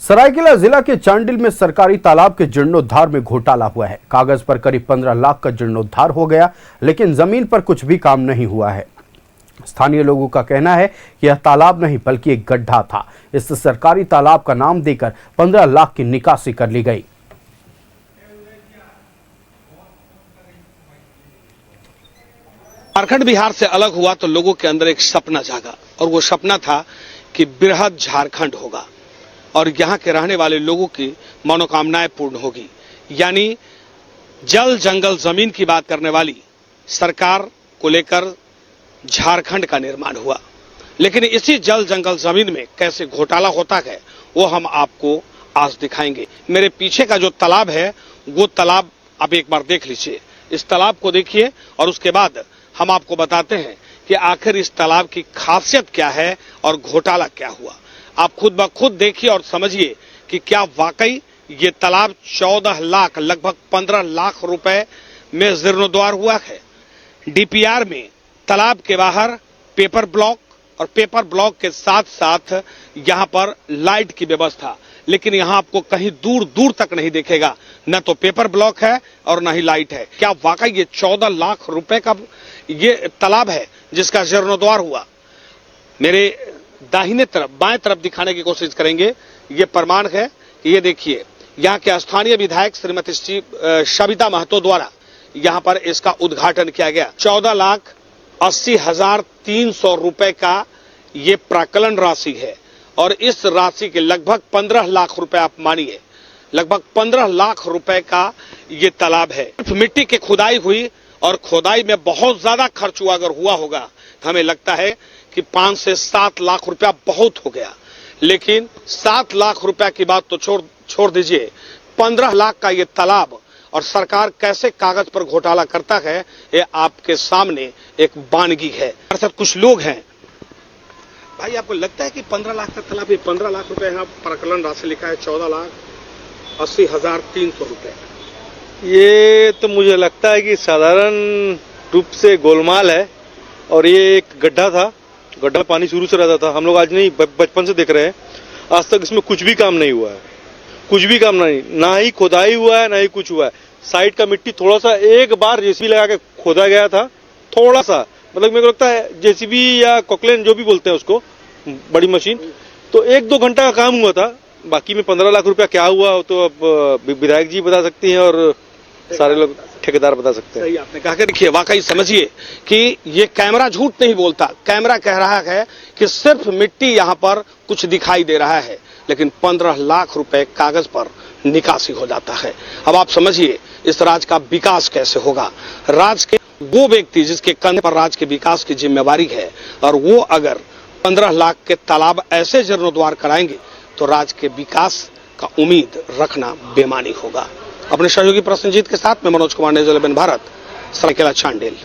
सरायकेला जिला के चांडिल में सरकारी तालाब के जीर्णोद्धार में घोटाला हुआ है। कागज पर करीब 15 लाख का जीर्णोद्धार हो गया, लेकिन जमीन पर कुछ भी काम नहीं हुआ है। स्थानीय लोगों का कहना है कि यह तालाब नहीं बल्कि एक गड्ढा था। इस सरकारी तालाब का नाम देकर 15 लाख की निकासी कर ली गई। झारखंड बिहार से अलग हुआ तो लोगों के अंदर एक सपना जागा, और वो सपना था कि बृहद झारखंड होगा और यहाँ के रहने वाले लोगों की मनोकामनाएं पूर्ण होगी। यानी जल जंगल जमीन की बात करने वाली सरकार को लेकर झारखंड का निर्माण हुआ। लेकिन इसी जल जंगल जमीन में कैसे घोटाला होता है वो हम आपको आज दिखाएंगे। मेरे पीछे का जो तालाब है वो तालाब आप एक बार देख लीजिए। इस तालाब को देखिए और उसके बाद हम आपको बताते हैं कि आखिर इस तालाब की खासियत क्या है और घोटाला क्या हुआ। आप खुद ब खुद देखिए और समझिए कि क्या वाकई ये तालाब 14 लाख लगभग 15 लाख रुपए में जीर्णोद्धार हुआ है। डीपीआर में तालाब के बाहर पेपर ब्लॉक और पेपर ब्लॉक के साथ साथ यहां पर लाइट की व्यवस्था, लेकिन यहां आपको कहीं दूर दूर तक नहीं दिखेगा, न तो पेपर ब्लॉक है और न ही लाइट है। क्या वाकई ये 14 लाख रुपए का ये तालाब है जिसका जीर्णोद्धार हुआ? मेरे दाहिने तरफ बाएं तरफ दिखाने की कोशिश करेंगे। ये प्रमाण है कि ये देखिए, यहाँ के स्थानीय विधायक श्रीमती सविता महतो द्वारा यहाँ पर इसका उद्घाटन किया गया। 14,80,300 रुपए का ये प्राक्कलन राशि है और इस राशि के लगभग 15 लाख रुपए आप मानिए, लगभग 15 लाख रुपए का ये तालाब है। मिट्टी की खुदाई हुई और खोदाई में बहुत ज्यादा खर्च हुआ, अगर हुआ होगा तो हमें लगता है कि 5 से 7 लाख रुपया बहुत हो गया। लेकिन 7 लाख रुपया की बात तो छोड़ दीजिए, 15 लाख का ये तालाब और सरकार कैसे कागज पर घोटाला करता है ये आपके सामने एक वानगी है। अर्थात कुछ लोग हैं, भाई आपको लगता है कि 15 लाख का तालाब, 15 लाख रुपए यहाँ प्राक्कलन राशि लिखा है 14,80,300 रुपए। ये तो मुझे लगता है कि साधारण रूप से गोलमाल है और ये एक गड्ढा था। गड्ढा पानी शुरू से रहता था, हम लोग आज नहीं बचपन से देख रहे हैं। आज तक इसमें कुछ भी काम नहीं हुआ है, कुछ भी काम नहीं, ना ही खुदाई हुआ है ना ही कुछ हुआ है। साइड का मिट्टी थोड़ा सा एक बार जेसीबी लगा के खोदा गया था, थोड़ा सा, मतलब मेरे को लगता है जेसीबी या कोकलेन जो भी बोलते हैं उसको, बड़ी मशीन, तो 1-2 घंटा का काम हुआ था। बाकी में 15 लाख रुपया क्या हुआ तो अब विधायक जी बता सकती हैं और सारे लोग ठेकेदार बता सकते हैं। सही आपने कहा। देखिए वाकई समझिए कि ये कैमरा झूठ नहीं बोलता। कैमरा कह रहा है कि सिर्फ मिट्टी यहाँ पर कुछ दिखाई दे रहा है, लेकिन 15 लाख रुपए कागज पर निकासी हो जाता है। अब आप समझिए इस राज्य का विकास कैसे होगा। राज्य के वो व्यक्ति जिसके कंधे पर राज्य के विकास की जिम्मेवारी है, और वो अगर 15 लाख के तालाब ऐसे जीर्णोद्धार कराएंगे तो राज्य के विकास का उम्मीद रखना बेमानी होगा। अपने सहयोगी प्रसन्नजीत के साथ में मनोज कुमार, न्यूज़ 11 भारत, सरायकेला चांडिल।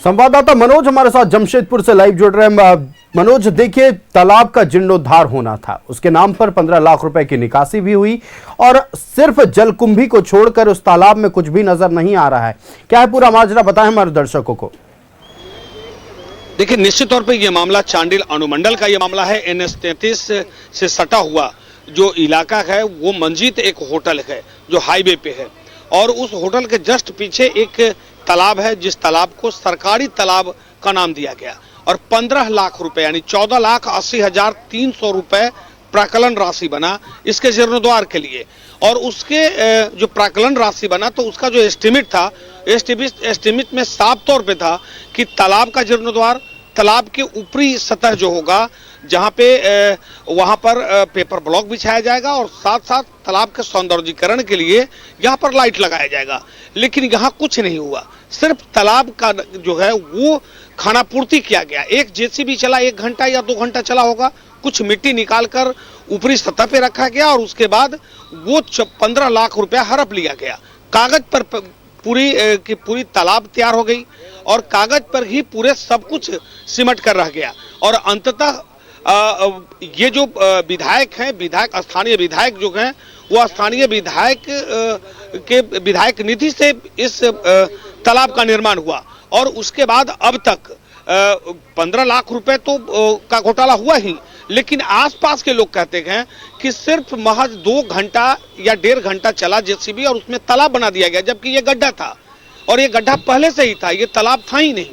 संवाददाता मनोज हमारे साथ जमशेदपुर से लाइव जुड़ रहे हैं। मनोज, देखिए तालाब का जीर्णोद्धार होना था, उसके नाम पर 15 लाख रुपए की निकासी भी हुई और सिर्फ जलकुंभी को छोड़कर उस तालाब में कुछ भी नजर नहीं आ रहा है। क्या है पूरा माजरा, बताएं हमारे दर्शकों को। देखिए निश्चित तौर पे ये मामला चांडिल अनुमंडल का ये मामला है। NH 33 से सटा हुआ जो इलाका है वो मंजीत एक होटल है जो हाईवे पे है, और उस होटल के जस्ट पीछे एक तालाब है जिस तालाब को सरकारी तालाब का नाम दिया गया, और 15 लाख रुपए यानी 14,80,300 रुपए प्राक्कलन राशि बना इसके जीर्णोद्धार के लिए। और उसके जो प्राक्कलन राशि बना तो उसका जो एस्टिमेट था, एस्टिमेट में साफ तौर पे था कि तालाब का जीर्णोद्धार, तालाब के ऊपरी सतह जो होगा जहां पे वहां पर पेपर ब्लॉक बिछाया जाएगा और साथ साथ तालाब के सौंदर्यीकरण के लिए यहां पर लाइट लगाया जाएगा। लेकिन यहां कुछ नहीं हुआ, सिर्फ तालाब का जो है वो खानापूर्ति किया गया। एक जेसीबी चला, 1 घंटा या 2 घंटा चला होगा, कुछ मिट्टी निकालकर ऊपरी सतह पे रखा गया और उसके बाद वो 15 लाख रुपया हड़प लिया गया। कागज पर पूरी तालाब तैयार हो गई और कागज पर ही पूरे सब कुछ सिमट कर रह गया। और अंततः ये जो विधायक हैं, स्थानीय विधायक जो हैं, वो स्थानीय विधायक के विधायक निधि से इस तालाब का निर्माण हुआ और उसके बाद अब तक 15 लाख रुपए तो का घोटाला हुआ ही, लेकिन आसपास के लोग कहते हैं कि सिर्फ महज 2 घंटा या 1.5 घंटा चला जेसीबी और उसमें तालाब बना दिया गया, जबकि ये गड्ढा था और ये गड्ढा पहले से ही था, ये तालाब था ही नहीं।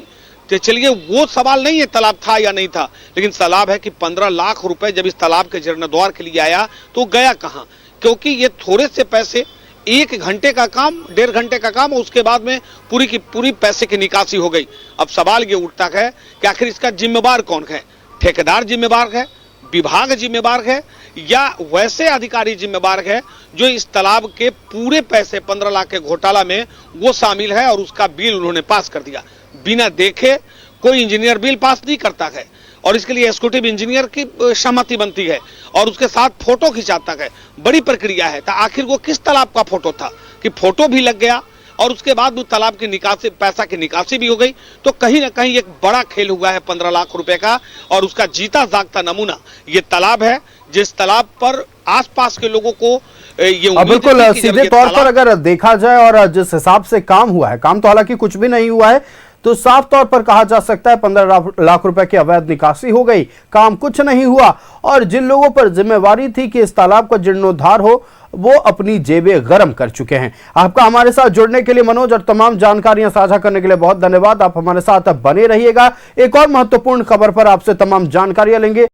तो चलिए वो सवाल नहीं है तालाब था या नहीं था, लेकिन सवाल है कि 15 लाख रुपए जब इस तालाब के जीर्णोद्धार के लिए आया तो गया कहां? क्योंकि ये थोड़े से पैसे, 1 घंटे का काम, 1.5 घंटे का काम, उसके बाद में पूरी की पूरी पैसे की निकासी हो गई। अब सवाल ये उठता है कि आखिर इसका जिम्मेवार कौन है? ठेकेदार जिम्मेवार है, विभाग जिम्मेवार है, या वैसे अधिकारी जिम्मेवार है जो इस तालाब के पूरे पैसे 15 लाख के घोटाला में वो शामिल है और उसका बिल उन्होंने पास कर दिया बिना देखे। कोई इंजीनियर बिल पास नहीं करता है और इसके लिए एग्जीक्यूटिव इंजीनियर की सहमति बनती है और उसके साथ फोटो खिंचाता है, बड़ी प्रक्रिया है। तो आखिर वो किस तालाब का फोटो था कि फोटो भी लग गया और उसके बाद वो तालाब की निकासी, पैसा की निकासी भी हो गई। तो कहीं ना कहीं एक बड़ा खेल हुआ है 15 लाख रुपए का और उसका जीता जागता नमूना ये तालाब है, जिस तालाब पर आसपास के लोगों को ये उम्मीद बिल्कुल थी कि जब सीधे ये तौर पर तालाब- अगर देखा जाए और जिस हिसाब से काम हुआ है, काम तो हालांकि कुछ भी नहीं हुआ है, तो साफ तौर पर कहा जा सकता है 15 लाख रुपए की अवैध निकासी हो गई, काम कुछ नहीं हुआ। और जिन लोगों पर जिम्मेवारी थी कि इस तालाब का जीर्णोद्धार हो, वो अपनी जेबें गरम कर चुके हैं। आपका हमारे साथ जुड़ने के लिए मनोज और तमाम जानकारियां साझा करने के लिए बहुत धन्यवाद। आप हमारे साथ बने रहिएगा, एक और महत्वपूर्ण खबर पर आपसे तमाम जानकारियां लेंगे।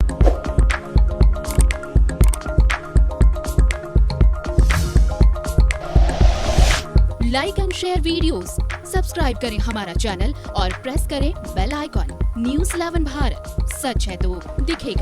Like and share videos, subscribe करें हमारा चैनल और प्रेस करें बेल आइकॉन। न्यूज़ 11 भारत, सच है तो दिखेगा।